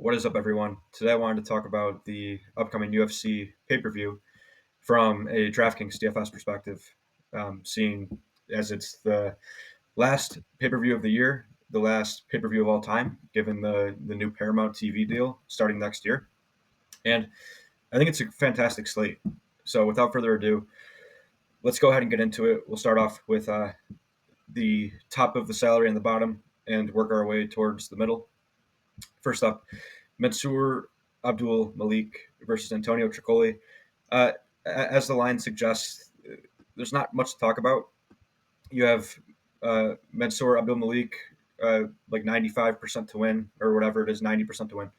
What is up, everyone? Today I wanted to talk about the upcoming UFC pay-per-view from a DraftKings DFS perspective, seeing as it's the last pay-per-view of the year, the last pay-per-view of all time, given the new Paramount TV deal starting next year. And I think it's a fantastic slate. So without further ado, let's go ahead and get into it. We'll start off with the top of the salary and the bottom and work our way towards the middle. First up, Mansour Abdul Malik versus Antonio Trocoli. As the line suggests, there's not much to talk about. You have Mansour Abdul Malik like 95% to win, or whatever it is, 90% to win.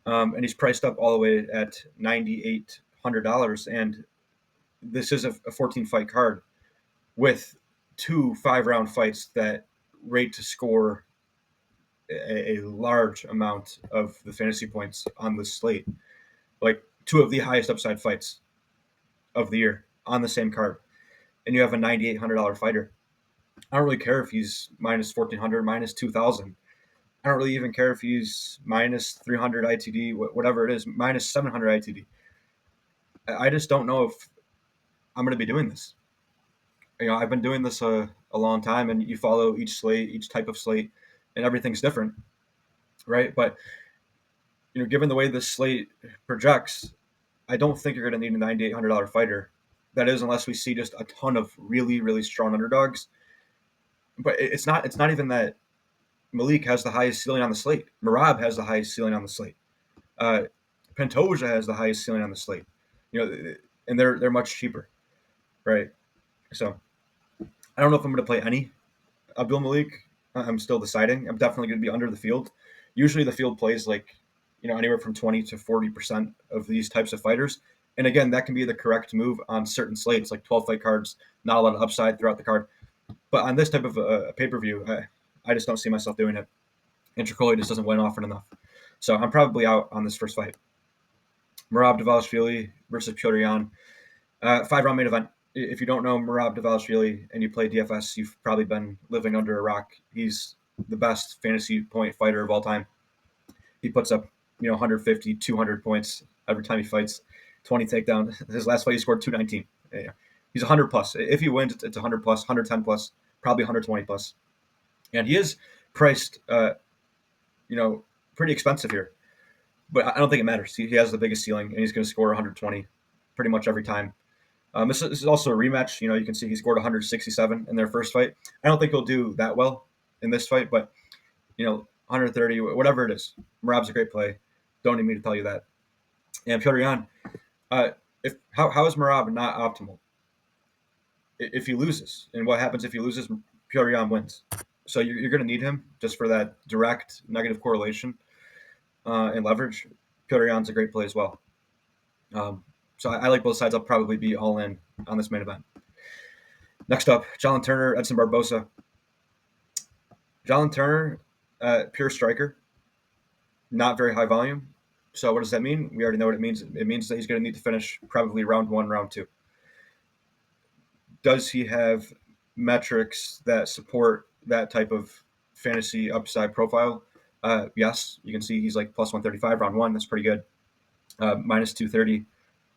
And he's priced up all the way at $9,800. And this is a 14-fight card with 2 5-round fights that rate to score a large amount of the fantasy points on the slate, like 2 of the highest upside fights of the year on the same card, and you have a $9,800 fighter. I don't really care if he's minus 1,400, minus 2,000. I don't really even care if he's minus 300 ITD, whatever it is, minus 700 ITD. I just don't know if I'm going to be doing this. I've been doing this a long time, and you follow each slate, each type of slate, and everything's different, right? But given the way this slate projects, I don't think you're going to need a $9,800 fighter. That is, unless we see just a ton of really, really strong underdogs. But it's not even that Malik has the highest ceiling on the slate. Merab has the highest ceiling on the slate. Pantoja has the highest ceiling on the slate. And they're much cheaper, right? So I don't know if I'm going to play any Abdul Malik. I'm still deciding. I'm definitely going to be under the field. Usually the field plays like, anywhere from 20 to 40% of these types of fighters. And again, that can be the correct move on certain slates, like 12-fight cards, not a lot of upside throughout the card. But on this type of a pay-per-view, I just don't see myself doing it. And Trocoli just doesn't win often enough. So I'm probably out on this first fight. Merab Dvalishvili versus Petr Yan. 5-round main event. If you don't know Merab Dvalishvili and you play DFS, you've probably been living under a rock. He's the best fantasy point fighter of all time. He puts up 150, 200 points every time he fights, 20 takedowns. His last fight, he scored 219. He's 100 plus. If he wins, it's 100 plus, 110 plus, probably 120 plus. And he is priced, pretty expensive here. But I don't think it matters. He has the biggest ceiling, and he's going to score 120 pretty much every time. This is also a rematch. You can see he scored 167 in their first fight. I don't think he'll do that well in this fight, but 130, whatever it is. Merab's a great play. Don't need me to tell you that. And Petr Yan, how is Merab not optimal? If he loses, and what happens if he loses? Petr Yan wins. So you're going to need him just for that direct negative correlation and leverage. Petr Yan's a great play as well. So I like both sides. I'll probably be all in on this main event. Next up, Jalen Turner, Edson Barboza. Jalen Turner, pure striker, not very high volume. So what does that mean? We already know what it means. It means that he's going to need to finish probably round 1, round 2. Does he have metrics that support that type of fantasy upside profile? Yes. You can see he's like plus 135 round 1. That's pretty good. Minus 230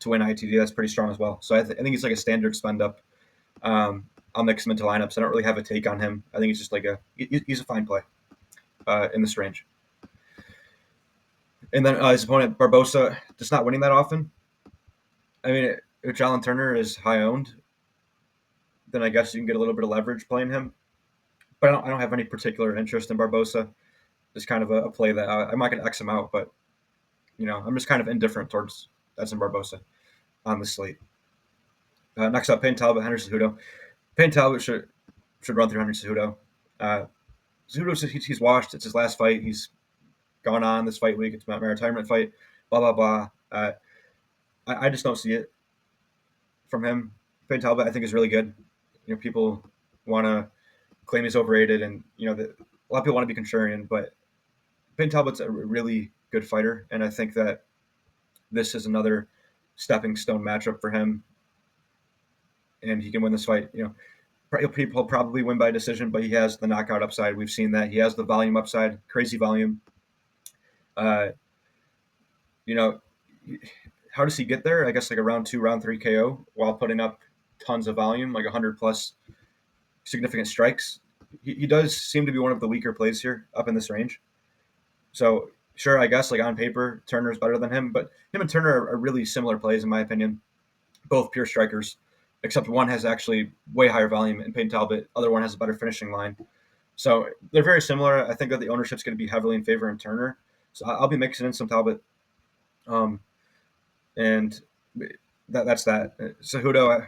to win ITD. That's pretty strong as well. So I think he's like a standard spend up. I'll mix him into lineups. I don't really have a take on him. I think he's just like he's a fine play in this range. And then his opponent, Barboza, just not winning that often. I mean, if Jalen Turner is high owned, then I guess you can get a little bit of leverage playing him. But I don't have any particular interest in Barboza. It's kind of a play that I'm not going to X him out, but I'm just kind of indifferent towards Edson Barboza on the slate. Next up, Payne Talbott, Henry Cejudo. Payne Talbott should run through Henry Cejudo. Cejudo, he's washed. It's his last fight. He's gone on this fight week. It's my retirement fight. Blah, blah, blah. I just don't see it from him. Payne Talbott, I think, is really good. People want to claim he's overrated, and a lot of people want to be contrarian, but Payne Talbott's a really good fighter, and I think that this is another stepping stone matchup for him, and he can win this fight. He'll probably win by decision, but he has the knockout upside. We've seen that. He has the volume upside, crazy volume. Uh, you know, how does he get there? I guess like a round 2, round 3 KO while putting up tons of volume, like 100 plus significant strikes. He does seem to be one of the weaker plays here up in this range. So sure, I guess like on paper, Turner's better than him, but him and Turner are really similar plays in my opinion. Both pure strikers, except one has actually way higher volume in Payton Talbot. Other one has a better finishing line. So they're very similar. I think that the ownership's going to be heavily in favor in Turner. So I'll be mixing in some Talbot. And that's that. Cejudo,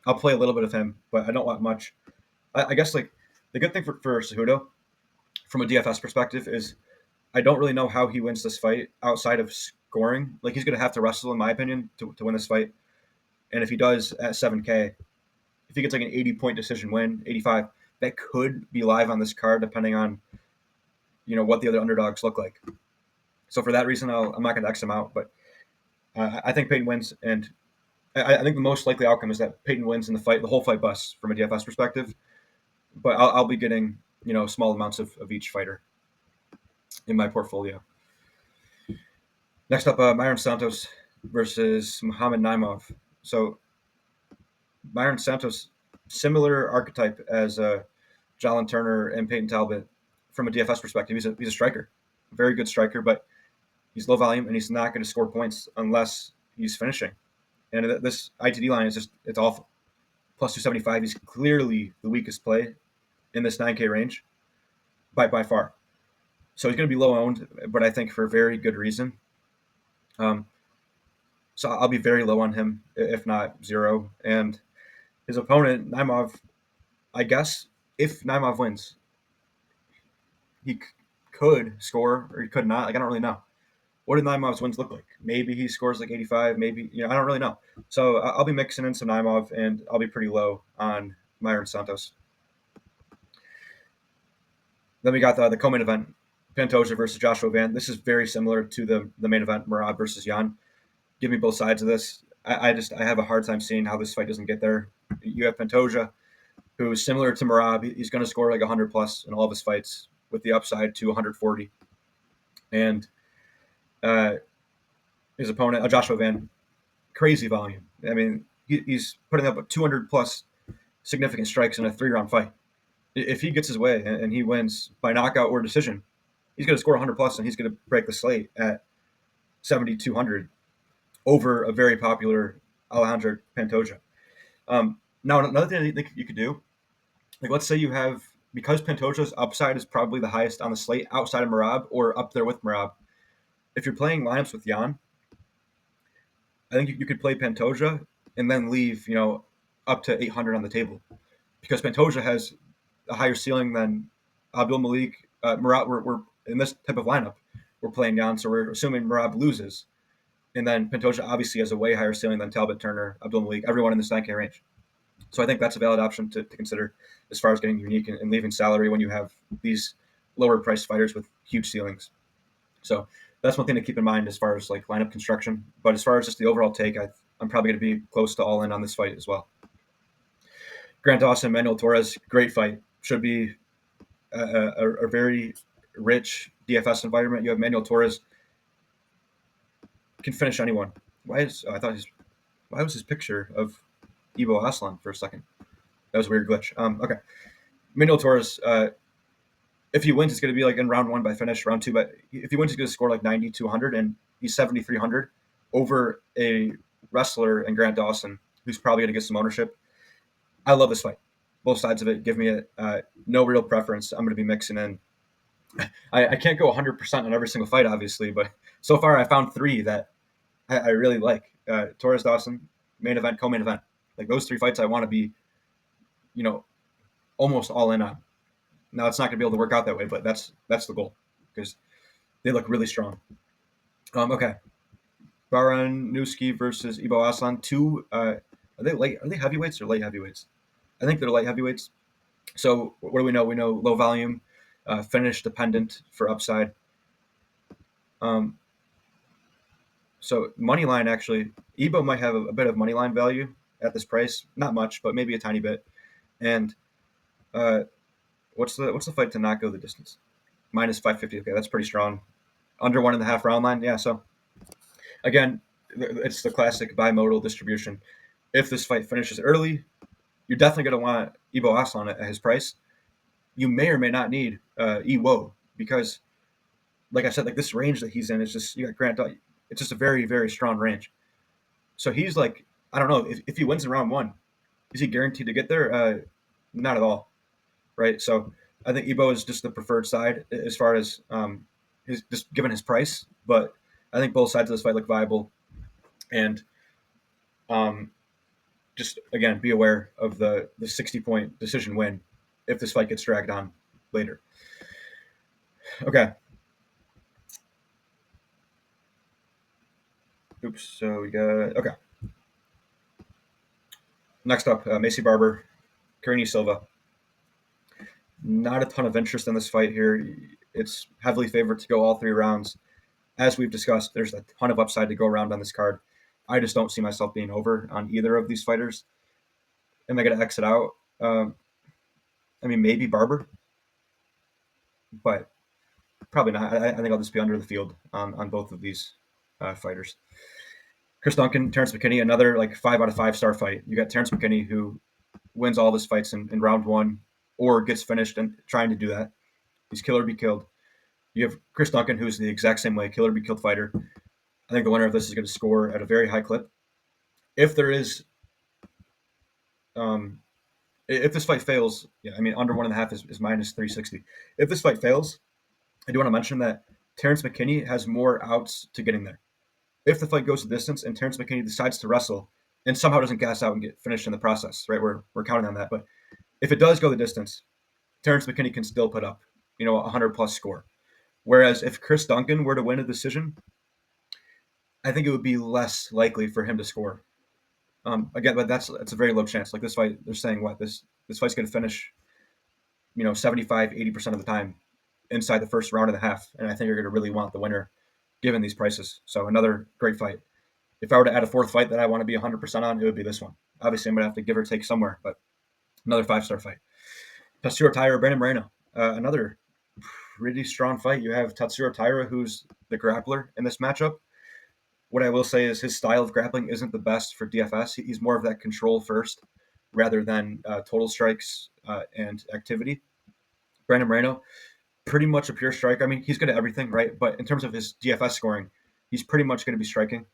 I'll play a little bit of him, but I don't want much. I guess like the good thing for Cejudo from a DFS perspective is I don't really know how he wins this fight outside of scoring. Like he's going to have to wrestle, in my opinion, to win this fight. And if he does at 7K, if he gets like an 80-point decision win, 85, that could be live on this card depending on what the other underdogs look like. So for that reason, I'm not going to X him out. But I think Payton wins, and I think the most likely outcome is that Payton wins in the fight. The whole fight busts from a DFS perspective. But I'll be getting small amounts of each fighter in my portfolio. Next up, Myron Santos versus Muhammad Naimov. So Myron Santos, similar archetype as Jalen Turner and Payton Talbot from a DFS perspective. He's a striker, very good striker, but he's low volume and he's not going to score points unless he's finishing. And this ITD line is it's awful. Plus 275. He's clearly the weakest play in this 9K range by far. So he's going to be low owned, but I think for a very good reason. So I'll be very low on him, if not zero. And his opponent, Naimov, I guess if Naimov wins, he could score or he could not. Like I don't really know. What did Naimov's wins look like? Maybe he scores like 85. Maybe I don't really know. So I'll be mixing in some Naimov, and I'll be pretty low on Myron Santos. Then we got the co-main event, Pantoja versus Joshua Van. This is very similar to the main event, Merab versus Jan. Give me both sides of this. I have a hard time seeing how this fight doesn't get there. You have Pantoja, who is similar to Merab. He's going to score like 100 plus in all of his fights with the upside to 140. And his opponent, Joshua Van, crazy volume. I mean, he's putting up 200 plus significant strikes in a 3-round fight. If he gets his way and he wins by knockout or decision, he's going to score 100 plus and he's going to break the slate at 7,200 over a very popular Alejandro Pantoja. Now, another thing I think you could do, like let's say you have, because Pantoja's upside is probably the highest on the slate outside of Merab or up there with Merab, if you're playing lineups with Jan, I think you could play Pantoja and then leave, up to 800 on the table, because Pantoja has a higher ceiling than Abdul Malik. Merab, we're in this type of lineup, we're playing Jan, so we're assuming Merab loses, and then Pantoja obviously has a way higher ceiling than Talbot, Turner, Abdul Malik, everyone in this 9K range. So I think that's a valid option to consider as far as getting unique and leaving salary when you have these lower priced fighters with huge ceilings. So that's one thing to keep in mind as far as like lineup construction. But as far as just the overall take, I'm probably going to be close to all in on this fight as well. Grant Dawson, Manuel Torres, great fight. Should be a very rich DFS environment. You have Manuel Torres, can finish anyone. Why was his picture of Ivo Aslan for a second? That was a weird glitch. Okay. Manuel Torres, if he wins, it's going to be like in round 1 by finish, round 2. But if he wins, he's going to score like 90 to 100, and he's 7,300 over a wrestler and Grant Dawson, who's probably going to get some ownership. I love this fight. Both sides of it give me no real preference. I'm going to be mixing in. I can't go 100% on every single fight, obviously, but so far I found 3 that I really like. Torres, Dawson, main event, co-main event. Like those 3 fights I want to be, almost all in on. Now it's not going to be able to work out that way, but that's the goal because they look really strong. Okay, Baraniewski versus Ivo Aslan. 2. Are they heavyweights or light heavyweights? I think they're light heavyweights. So what do we know? We know low volume, finish dependent for upside. So money line, actually, Ivo might have a bit of money line value at this price. Not much, but maybe a tiny bit. And what's the fight to not go the distance? -550. Okay, that's pretty strong. under 1.5 round line. Yeah. So again, it's the classic bimodal distribution. If this fight finishes early, you're definitely going to want Ibo Aslan at his price. You may or may not need Iwo because, like I said, like this range that he's in is just, you got Grant. It's just a very, very strong range. So he's like, I don't know, if he wins in round one, is he guaranteed to get there? Not at all, right? So I think Ibo is just the preferred side as far as his, just given his price. But I think both sides of this fight look viable, and just again be aware of the 60-point decision win if this fight gets dragged on later. Okay. Oops. So we got okay. Next up, Macy Barber, Karini Silva. Not a ton of interest in this fight here. It's heavily favored to go all 3 rounds. As we've discussed, there's a ton of upside to go around on this card. I just don't see myself being over on either of these fighters. Am I going to exit out? I mean, maybe Barber, but probably not. I think I'll just be under the field on both of these fighters. Chris Duncan, Terrence McKinney, another like 5 out of 5 star fight. You got Terrence McKinney, who wins all of his fights in round 1 or gets finished and trying to do that. He's kill or be killed. You have Chris Duncan, who's the exact same way, kill or be killed fighter. I think the winner of this is going to score at a very high clip. If there is, if this fight fails, yeah, I mean, under 1.5 is minus 360. If this fight fails, I do want to mention that Terrence McKinney has more outs to getting there. If the fight goes the distance and Terrence McKinney decides to wrestle and somehow doesn't gas out and get finished in the process, right? We're counting on that. But if it does go the distance, Terrence McKinney can still put up, a 100+ score. Whereas if Chris Duncan were to win a decision, I think it would be less likely for him to score. Again, but that's a very low chance. Like this fight, they're saying this fight's going to finish, 75, 80% of the time inside the first round and a half. And I think you're going to really want the winner given these prices. So another great fight. If I were to add a 4th fight that I want to be 100% on, it would be this one. Obviously, I'm going to have to give or take somewhere, but another 5-star fight. Tatsuro Taira, Brandon Moreno. Another pretty strong fight. You have Tatsuro Taira, who's the grappler in this matchup. What I will say is his style of grappling isn't the best for DFS. He's more of that control first rather than total strikes and activity. Brandon Moreno, pretty much a pure strike. I mean, he's good at everything, right? But in terms of his DFS scoring, he's pretty much going to be striking.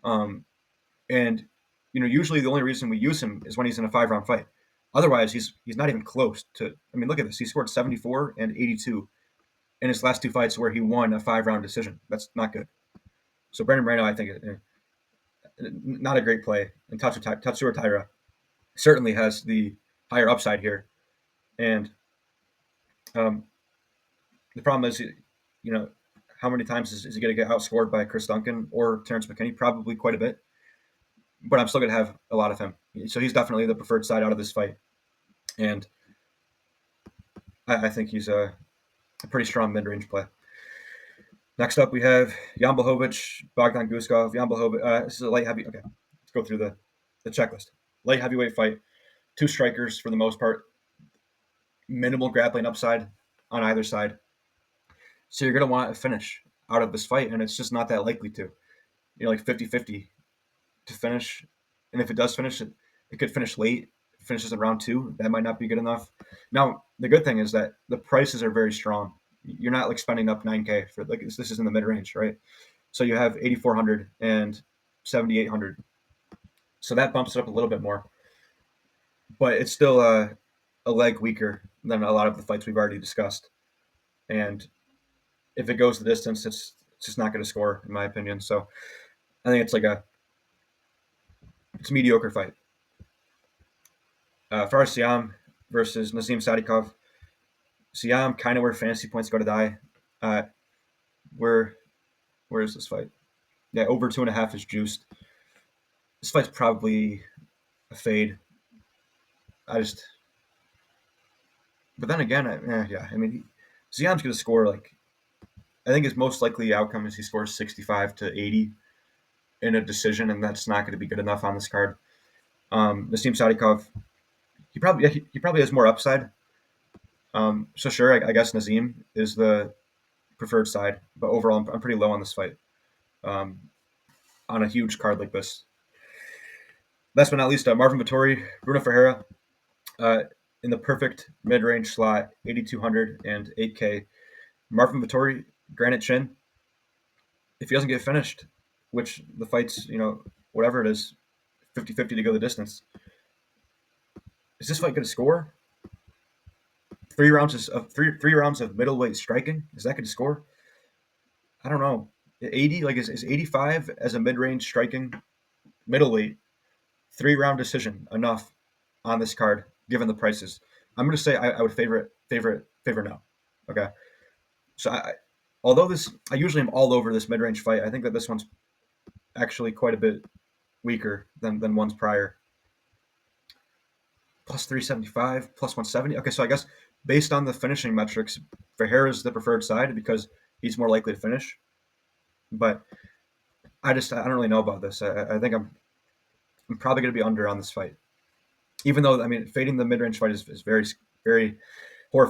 And usually the only reason we use him is when he's in a 5-round fight. Otherwise, he's not even close to. I mean, look at this. He scored 74 and 82 in his last 2 fights where he won a 5-round decision. That's not good. So Brandon Moreno, I think, not a great play. And Tatsuro Taira certainly has the higher upside here. And the problem is, how many times is he going to get outscored by Chris Duncan or Terrence McKinney? Probably quite a bit. But I'm still going to have a lot of him. So he's definitely the preferred side out of this fight. And I think he's a pretty strong mid-range play. Next up, we have Jan Blachowicz, Bogdan Guskov. Jan Blachowicz, this is a light heavy. Okay, let's go through the checklist. Light heavyweight fight, 2 strikers for the most part. Minimal grappling upside on either side. So you're going to want a finish out of this fight, and it's just not that likely to. Like 50-50 to finish. And if it does finish, it could finish late. If it finishes in round 2, that might not be good enough. Now, the good thing is that the prices are very strong. You're not like spending up $9K for like this is in the mid range, right? So you have 8,400 and 7,800. So that bumps it up a little bit more, but it's still a leg weaker than a lot of the fights we've already discussed. And if it goes the distance, it's just not going to score, in my opinion. So I think it's it's a mediocre fight. Faris Ziam versus Nazim Sadikhov. Ziam, kind of where fantasy points go to die. Where is this fight? Yeah, over 2.5 is juiced. This fight's probably a fade. But then again, I mean, Ziam's going to score I think his most likely outcome is he scores 65 to 80 in a decision, and that's not going to be good enough on this card. Nazim Sadikhov, he probably has more upside. So sure, I guess Nazim is the preferred side, but overall, I'm pretty low on this fight. On a huge card like this. Last but not least, Marvin Vetorri, Bruno Ferreira, in the perfect mid-range slot, 8,200 and 8K. Marvin Vetorri, granite chin. If he doesn't get finished, which the fight's, whatever it is, 50-50 to go the distance, is this fight going to score? Three rounds of middleweight striking. Is that going to score? I don't know. 80, is 85 as a mid-range striking middleweight 3-round decision enough on this card given the prices? I'm going to say I would favor no. Okay. So although I usually am all over this mid-range fight, I think that this one's actually quite a bit weaker than ones prior. Plus 375, plus 170. Okay, so I guess based on the finishing metrics, Ferreira is the preferred side because he's more likely to finish. But I don't really know about this. I think I'm probably going to be under on this fight. Even though, fading the mid-range fight is very, very horrifying.